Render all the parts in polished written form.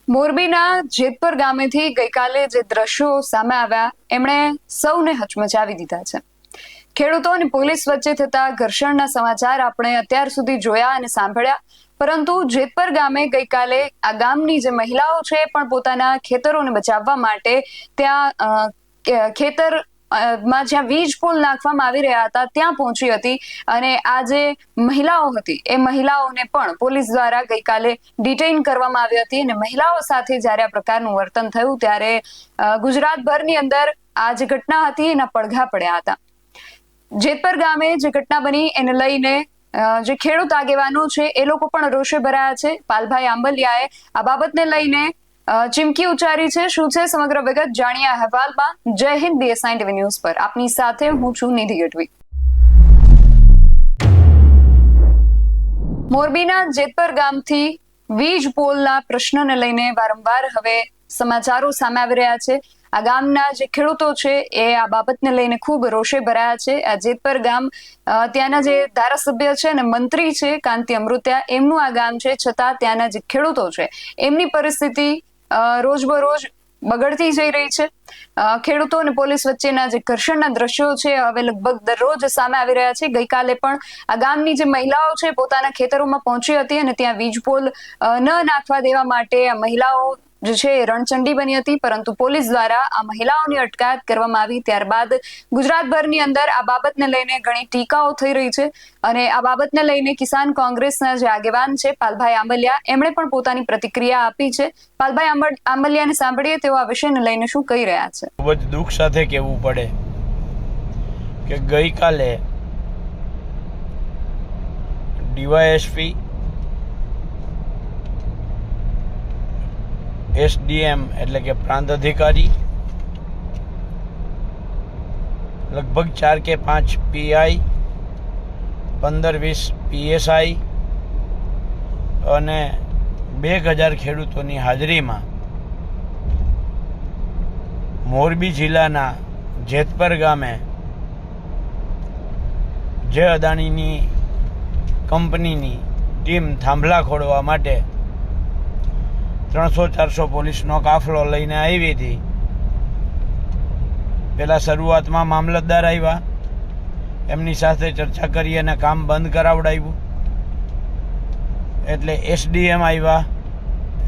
મોરબીના જેતપર ગામેથી ગઈકાલે જે દ્રશ્યો સામે આવ્યા એમણે સૌને હચમચાવી દીધા છે। ખેડૂતો અને પોલીસ વચ્ચે થતા ઘર્ષણના સમાચાર આપણે અત્યાર સુધી જોયા અને સાંભળ્યા, પરંતુ જેતપર ગામે ગઈકાલે આ ગામની જે મહિલાઓ છે પણ પોતાના ખેતરોને બચાવવા માટે ત્યાં ખેતર માં જ્યાં વીજ પોલ નાખવામાં આવી રહ્યા હતા ત્યાં પહોંચી હતી અને આ જે મહિલાઓ હતી એ મહિલાઓને પણ પોલીસ દ્વારા ગઈકાલે ડિટેઇન કરવામાં આવી હતી અને મહિલાઓ સાથે જ્યારે આ પ્રકારનું વર્તન થયું ત્યારે ગુજરાતભરની અંદર આ જે ઘટના હતી એના પડઘા પડ્યા હતા। જેતપર ગામે જે ઘટના બની એને લઈને જે ખેડૂત આગેવાનો છે એ લોકો પણ રોષે ભરાયા છે। પાલભાઈ આંબલિયાએ આ બાબતને લઈને ચીમકી ઉચ્ચારી છે। શું છે સમગ્ર વિગત જાણીએ અહેવાલમાં। જય હિન્દ, BSI TV ન્યૂઝ પર આપની સાથે હું છું નિધિ ગઢવી। મોરબીના જેતપર ગામથી વીજ પોલના પ્રશ્નને લઈને વારંવાર હવે સમાચારો સામે આવી રહ્યા છે। આ ગામના જે ખેડૂતો છે એ આ બાબતને લઈને ખૂબ રોષે ભરાયા છે। આ જેતપર ગામ ત્યાંના જે ધારાસભ્ય છે અને મંત્રી છે કાંતિ અમૃતિયા, એમનું આ ગામ છે, છતાં ત્યાંના જે ખેડૂતો છે એમની પરિસ્થિતિ રોજબરોજ બગડતી જઈ રહી છે। ખેડૂતો અને પોલીસ વચ્ચેના જે ઘર્ષણના દ્રશ્યો છે હવે લગભગ દરરોજ સામે આવી રહ્યા છે। ગઈકાલે પણ આ ગામની જે મહિલાઓ છે પોતાના ખેતરોમાં પહોંચી હતી અને ત્યાં વીજ પોલ ન નાખવા દેવા માટે આ મહિલાઓ જે છે રણચંડી બની હતી, પરંતુ પોલીસ દ્વારા આ મહિલાઓની અટકાયત કરવામાં આવી। ત્યારબાદ ગુજરાતભરની અંદર આ બાબતને લઈને ઘણી ટીકાઓ થઈ રહી છે અને આ બાબતને લઈને કિસાન કોંગ્રેસના જે આગેવાન છે પાલભાઈ આંબલિયા, એમણે પણ પોતાની પ્રતિક્રિયા આપી છે। પાલભાઈ આંબલિયાને સાંભળીએ તેઓ આ વિષયને લઈને શું કહી રહ્યા છે। ખૂબ જ દુઃખ સાથે કહેવું પડે કે ગઈકાલે ડીવાયએસપી, SDM એટલે કે પ્રાંત અધિકારી, લગભગ 4 કે 5 PI, 15-20 PSI અને 2000 ખેડૂતોની હાજરીમાં મોરબી જિલ્લાના જેતપર ગામે જે અદાણીની કંપનીની ટીમ થાંભલા ખોડવા માટે 300-400 પોલીસનો કાફલો લઈને આવી હતી। પહેલાં શરૂઆતમાં મામલતદાર આવ્યા, એમની સાથે ચર્ચા કરી અને કામ બંધ કરાવડાવ્યું। એટલે SDM આવ્યા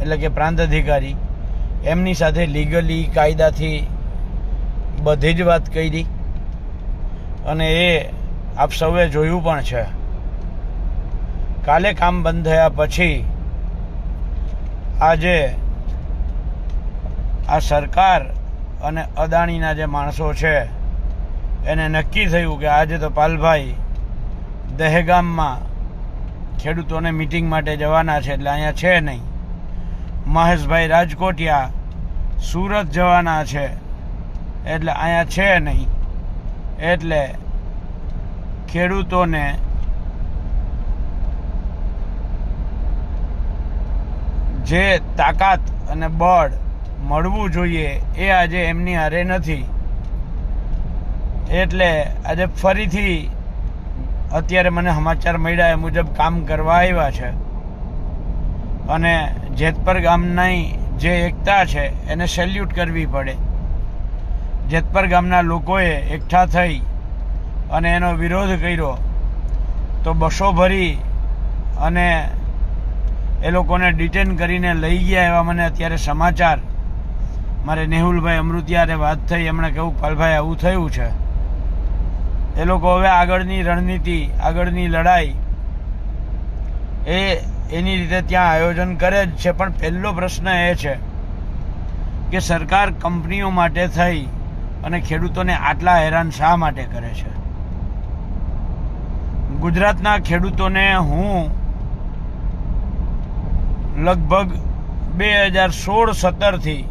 એટલે કે પ્રાંત અધિકારી, એમની સાથે લીગલી કાયદાથી બધી જ વાત કરી અને એ આપ સૌએ જોયું પણ છે। કાલે કામ બંધ થયા પછી આજે આ સરકાર અને અદાણીના જે માણસો છે એને નક્કી થયું કે આજે તો પાલભાઈ દહેગામમાં ખેડૂતોને મિટિંગ માટે જવાના છે એટલે અહીંયા છે નહીં, મહેશભાઈ રાજકોટિયા સુરત જવાના છે એટલે અહીંયા છે નહીં, એટલે ખેડૂતોને જે તાકાત અને બળ મળવું જોઈએ એ આજે એમની હારે નથી। એટલે આજે ફરીથી અત્યારે મને સમાચાર મળ્યા એ મુજબ કામ કરવા આવ્યા છે અને જેતપર ગામની જે એકતા છે એને સેલ્યુટ કરવી પડે। જેતપર ગામના લોકોએ એકઠા થઈ અને એનો વિરોધ કર્યો તો બસો ભરી અને એ લોકોને ડિટેન કરીને લઈ ગયા એવા મને અત્યારે સમાચાર મારે નેહુલભાઈ અમૃતિયારે વાત થઈ, એમણે કહ્યું પાલભાઈ આવું થયું છે। એ લોકો હવે આગળની રણનીતિ, આગળની લડાઈ એની રીતે ત્યાં આયોજન કરે જ છે। પણ પહેલો પ્રશ્ન એ છે કે સરકાર કંપનીઓ માટે થઈ અને ખેડૂતોને આટલા હેરાન શા માટે કરે છે? ગુજરાતના ખેડૂતોને હું લગભગ 2016-17થી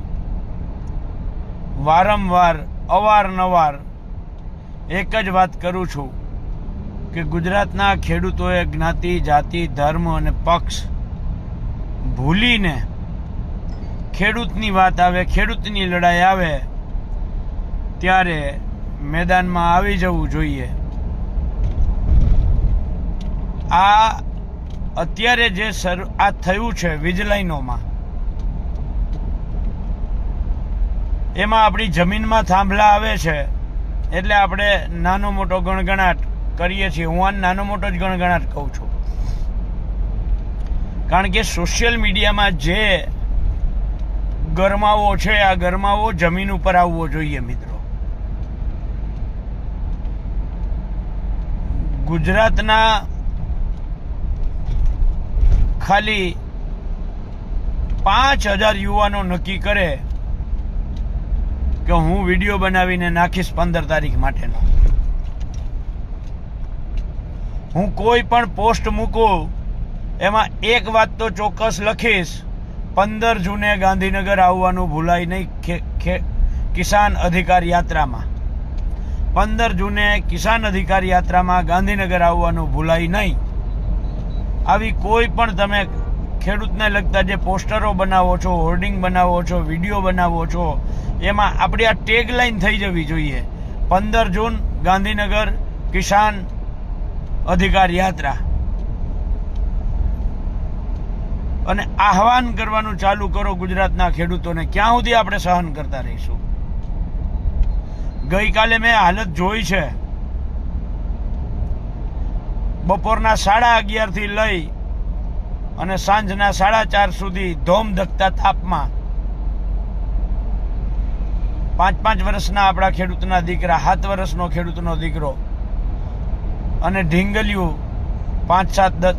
વારંવાર અવારનવાર એક જ વાત કરું છું કે ગુજરાતના ખેડૂતોએ જ્ઞાતિ, જાતિ, ધર્મ અને પક્ષ ભૂલીને ખેડૂતની વાત આવે, ખેડૂતની લડાઈ આવે ત્યારે મેદાનમાં આવી જવું જોઈએ। આ અત્યારે જે આ થયું છે વીજ લાઈનોમાં, એમાં આપણી જમીનમાં થાંભલા આવે છે એટલે આપણે નાનો મોટો ગણગણાટ કરીએ છીએ. હું આ નાનો મોટો જ ગણગણાટ કહું છું, કારણ કે સોશિયલ મીડિયામાં જે ગરમાવો છે આ ગરમાવો જમીન ઉપર આવવો જોઈએ. મિત્રો, ગુજરાતના ખાલી 5000 યુવાનો નક્કી કરે કે હું વિડીયો બનાવીને નાખીશ 15 તારીખ માટેનો. હું કોઈ પણ પોસ્ટ મૂકું એમાં એક વાત તો ચોક્કસ લખીશ, 15 જૂને ગાંધીનગર આવવાનું ભૂલાય નહીં કિસાન અધિકાર યાત્રામાં. 15 જૂને કિસાન અધિકાર યાત્રામાં ગાંધીનગર આવવાનું ભૂલાય નહીં. આવી કોઈ પણ તમે ખેડૂતને લગતા જે પોસ્ટરો બનાવો છો, હોર્ડિંગ બનાવો છો, વિડીયો બનાવો છો, એમાં આપણી આ ટેગલાઈન થઈ જવી જોઈએ, 15 જૂન ગાંધીનગર કિસાન અધિકાર યાત્રા. અને આહવાન કરવાનું ચાલુ કરો ગુજરાતના ખેડૂતોને. ક્યાં સુધી આપણે સહન કરતા રહીશું? ગઈકાલે મેં હાલત જોઈ છે, બપોરના 11:30 થી લઈ અને સાંજના 4:30 સુધી ધોમધકતા તાપમાં 5 વર્ષના આપણા ખેડૂતના દીકરા, 7 વર્ષનો ખેડૂતનો દીકરો અને ઢીંગલિયું 5, 7,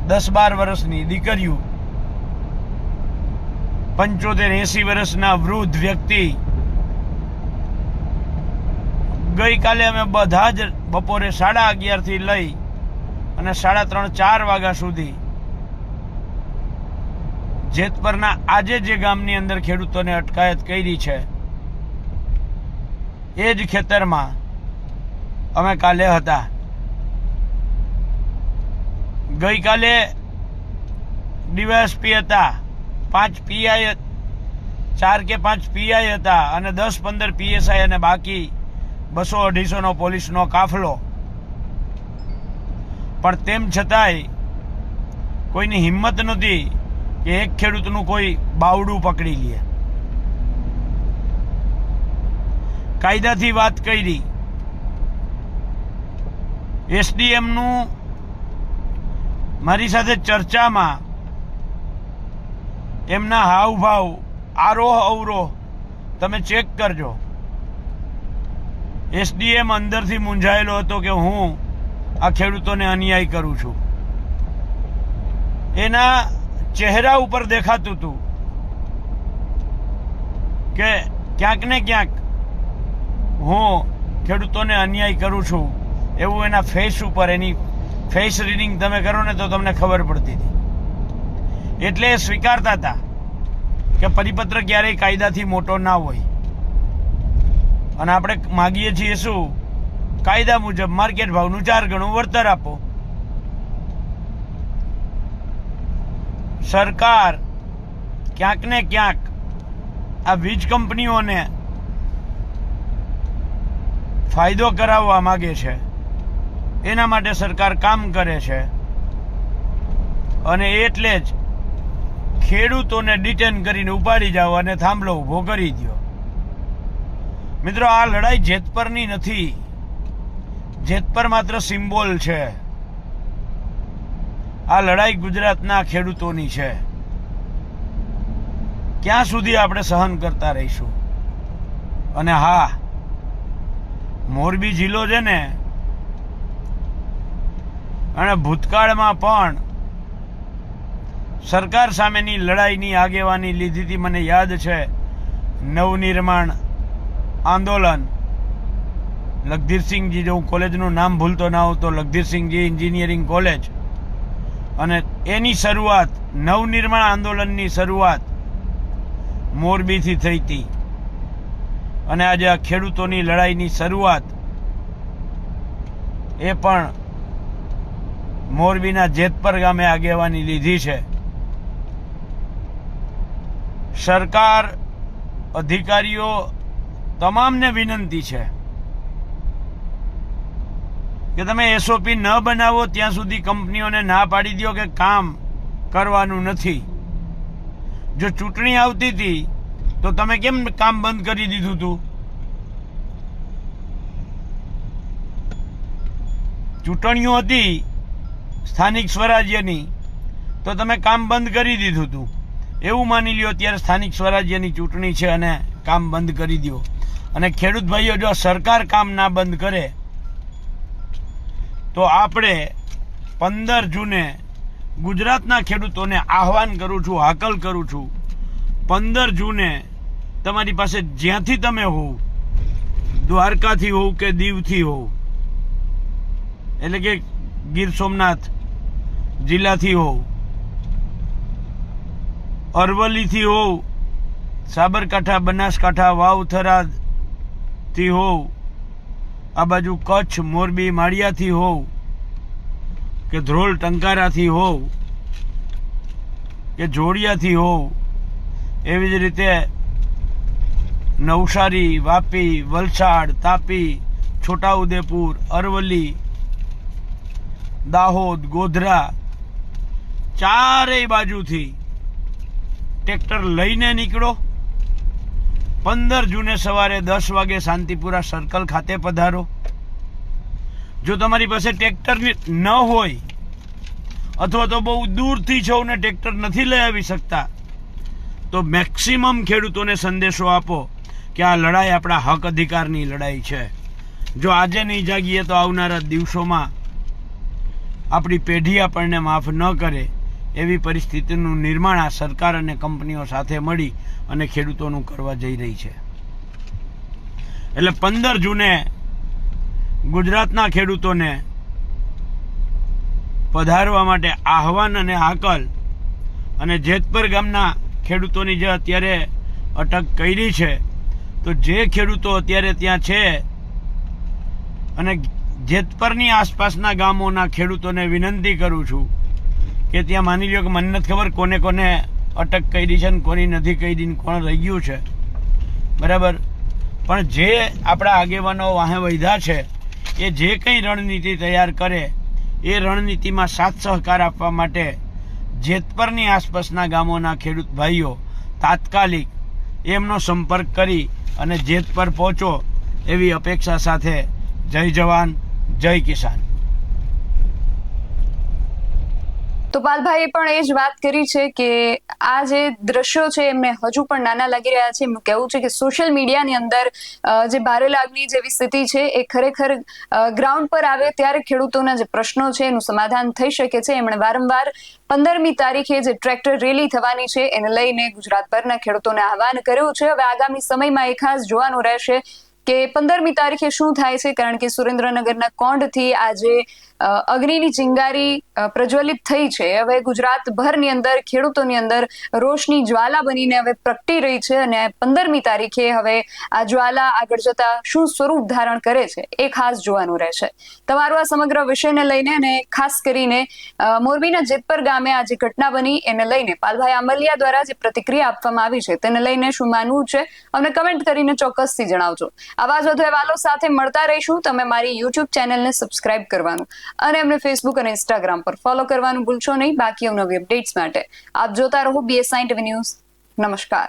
10, 12 વર્ષની દીકરીઓ, 75, 80 વર્ષના વૃદ્ધ વ્યક્તિ. ગઈકાલે અમે બધા જ બપોરે 11:30 થી લઈ અને 3:30, 4 વાગ્યા સુધી જેતપરના આજે જે ગામની અંદર ખેડૂતોને અટકાયત કરી છે એ જ ખેતરમાં અમે કાલે હતા. ગઈકાલે ડીવાયએસપી હતા, 5 પીઆઈ, 4 કે 5 પીઆઈ હતા અને 10-15 પીએસઆઈ અને બાકી 200-250 પોલીસનો કાફલો. પણ તેમ છતાંય કોઈની હિંમત નહોતી કે એક ખેડૂતનું કોઈ બાવડું પકડી લે. કાયદાથી વાત કરી. એસડીએમનું મારી સાથે ચર્ચામાં એમના હાવભાવ, આરોહ અવરોહ તમે ચેક કરજો. એસડીએમ અંદરથી મૂંઝાયેલો હતો કે હું આ ખેડૂતોને અન્યાય કરું છું. એના ચહેરા ઉપર દેખાતું હતું કે ક્યાંક ને ક્યાંક હું ખેડૂતોને અન્યાય કરું છું એવું એના ફેસ ઉપર, એની ફેસ રીડિંગ તમે કરો ને તો તમને ખબર પડતી હતી. એટલે એ સ્વીકારતા હતા કે પરિપત્ર ક્યારેય કાયદાથી મોટો ના હોય અને આપણે માગીએ છીએ શું? કાયદા મુજબ માર્કેટ ભાવનું 4 ગણું વળતર આપો. સરકાર ક્યાંક ને ક્યાંક આ વીજ કંપનીઓને ફાયદો કરાવવા માંગે છે, એના માટે સરકાર કામ કરે છે અને એટલે જ ખેડૂતોને ડિટેન કરીને ઉપાડી જાઓ અને થાંભલો ઉભો કરી દો. મિત્રો, આ લડાઈ જેતપરની નથી. જેતપર માત્ર સિમ્બોલ છે. આ લડાઈ ગુજરાતના ખેડૂતોની છે. ક્યાં સુધી આપણે સહન કરતા રહીશું? અને હા, મોરબી જિલ્લો છે ને, અને ભૂતકાળમાં પણ સરકાર સામેની લડાઈની આગેવાની લીધી હતી. મને યાદ છે નવનિર્માણ આંદોલન, લખધીરસિંહજી, જો હું કોલેજનું નામ ભૂલતો ના હોઉં તો લખધીરસિંહજી એન્જિનિયરિંગ કોલેજ, અને એની શરૂઆત, નવનિર્માણ આંદોલનની શરૂઆત મોરબીથી થઈ હતી. અને આજે આ ખેડૂતોની લડાઈની શરૂઆત એ પણ મોરબીના જેતપર ગામે આગેવાની લીધી છે. સરકાર, અધિકારીઓ તમામને વિનંતી છે કે તમે એસઓપી ન બનાવો ત્યાં સુધી કંપનીઓને ના પાડી દો કે કામ કરવાનું નથી. જો ચૂંટણી આવતી હતી તો તમે કેમ કામ બંધ કરી દીધું હતું? ચૂંટણીઓ હતી સ્થાનિક સ્વરાજ્યની, તો તમે કામ બંધ કરી દીધું હતું. એવું માની લ્યો અત્યારે સ્થાનિક સ્વરાજ્યની ચૂંટણી છે અને કામ બંધ કરી દો. અને ખેડૂત ભાઈઓ, જો સરકાર કામ ના બંધ કરે તો આપણે 15 જૂને ગુજરાતના ખેડૂતોને આહવાન કરું છું, હાકલ કરું છું, 15 જૂને તમારી પાસે જ્યાંથી તમે હોવ, દ્વારકાથી હોવ કે દીવથી હોવ, એટલે કે ગીર સોમનાથ જિલ્લાથી હોવ, અરવલ્લીથી હોવ, સાબરકાંઠા, બનાસકાંઠા, વાવ, થરાદથી હોવ, આ બાજુ કચ્છ, મોરબી, માળિયાથી હોવ કે ધ્રોલ, ટંકારાથી હોવ કે જોડિયાથી હોવ, એવી જ રીતે નવસારી, વાપી, વલસાડ, તાપી, છોટાઉદેપુર, અરવલ્લી, દાહોદ, ગોધરા, ચારેય બાજુથી ટ્રેક્ટર લઈને નીકળો. 15 જૂને સવારે 10 વાગે શાંતિપુરા સર્કલ ખાતે પધારો. જો તમારી પાસે ટ્રેક્ટર ન હોય અથવા તો બહુ દૂરથી છો ને ટ્રેક્ટર નથી લઈ આવી શકતા, તો મેક્સિમમ ખેડૂતોને સંદેશો આપો કે આ લડાઈ આપણા હક અધિકારની લડાઈ છે. જો આજે નહીં જાગીએ તો આવનારા દિવસોમાં આપણી પેઢી આપણને માફ ન કરે એવી પરિસ્થિતિનું નિર્માણ આ સરકાર અને કંપનીઓ સાથે મળી અને ખેડૂતોનું કરવા જઈ રહી છે. એટલે 15 જૂને ગુજરાતના ખેડૂતોને પધારવા માટે આહવાન અને હાકલ. અને જેતપર ગામના ખેડૂતોની જે અત્યારે અટક કરી છે, તો જે ખેડૂતો અત્યારે ત્યાં છે અને જેતપરની આસપાસના ગામોના ખેડૂતોને વિનંતી કરું છું કે ત્યાં માની લો કે મને નથી ખબર કોને કોને અટક કરી છે ને કોની નથી કરી ને કોણ રહી ગયું છે, બરાબર, પણ જે આપણા આગેવાનો વાહે વૈધા છે એ જે કંઈ રણનીતિ તૈયાર કરે એ રણનીતિમાં સાથ સહકાર આપવા માટે જેતપરની આસપાસના ગામોના ખેડૂત ભાઈઓ તાત્કાલિક એમનો સંપર્ક કરી અને જેતપર પહોંચો એવી અપેક્ષા સાથે. જય જવાન, જય કિસાન. તો પાલભાઈએ પણ એ જ વાત કરી છે કે આ જે દ્રશ્યો છે એમને હજુ પણ નાના લાગી રહ્યા છે. એમનું કહેવું છે કે સોશિયલ મીડિયાની અંદર જે ભારે લાગણી જેવી સ્થિતિ છે એ ખરેખર ગ્રાઉન્ડ પર આવે ત્યારે ખેડૂતોના જે પ્રશ્નો છે એનું સમાધાન થઈ શકે છે. એમણે વારંવાર 15મી તારીખે જે ટ્રેક્ટર રેલી થવાની છે એને લઈને ગુજરાતભરના ખેડૂતોને આહવાન કર્યું છે. હવે આગામી સમયમાં એ ખાસ જોવાનું રહેશે કે 15મી તારીખે શું થાય છે, કારણ કે સુરેન્દ્રનગરના કોંઢથી આજે અગ્નિની ચિંગારી પ્રજ્વલિત થઈ છે. હવે ગુજરાતભરની અંદર ખેડૂતોની અંદર રોષની જ્વાલા બનીને હવે પ્રગટી રહી છે અને 15મી તારીખે હવે આ જ્વાલા આગળ જતા શું સ્વરૂપ ધારણ કરે છે એ ખાસ જોવાનું રહેશે. તમારું આ સમગ્ર વિષયને લઈને અને ખાસ કરીને મોરબીના જેતપર ગામે આ જે ઘટના બની એને લઈને પાલભાઈ આંબલિયા દ્વારા જે પ્રતિક્રિયા આપવામાં આવી છે તેને લઈને શું માનવું છે અમને કમેન્ટ કરીને ચોક્કસથી જણાવજો. આવા જ વધુ અહેવાલો સાથે મળતા રહીશું. તમે મારી યુટ્યુબ ચેનલને સબસ્ક્રાઇબ કરવાનું અને અમને ફેસબુક અને ઇન્સ્ટાગ્રામ પર ફોલો કરવાનું ભૂલશો નહીં. બાકી અવનવી અપડેટ્સ માટે આપ જોતા રહો BS9 TV ન્યૂઝ. નમસ્કાર.